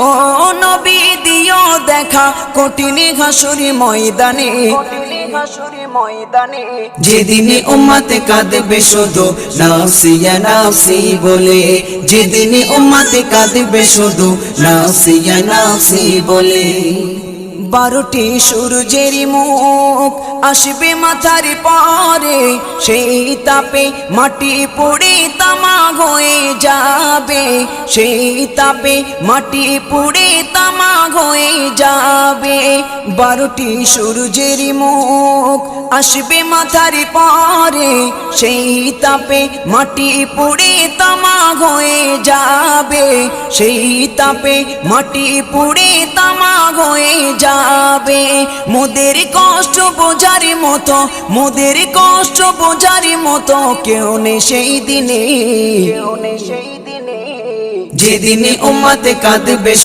ও নবী দিও দেখা কঠিন হাসুরি ময়দানে, যেদিন উম্মত কাঁদবে শুধু নাফসি ইয়া নাফসি বলে, যেদিন উম্মত কাঁদবে শুধু নাফসি ইয়া নাফসি বলে। 12টি সূর্যের মুখ আসবে মাথার পরে, সেই তাপে মাটি পুড়ে তামা হয়ে যাবে, সেই তাপে মাটি পুড়ে তামা হয়ে যাবে। 12টি সূর্যের মুখ আসবে মাথার পরে, সেই তাপে মাটি পুড়ে তামা হয়ে যাবে, সেই তাপে মাটি পুড়ে তামা হয়ে যাবে। মোদের কষ্ট বোঝার মতো, মোদের কষ্ট বোঝার মতো কেউ নেই সেই দিনে, যেদিনে উম্মত কাঁদবে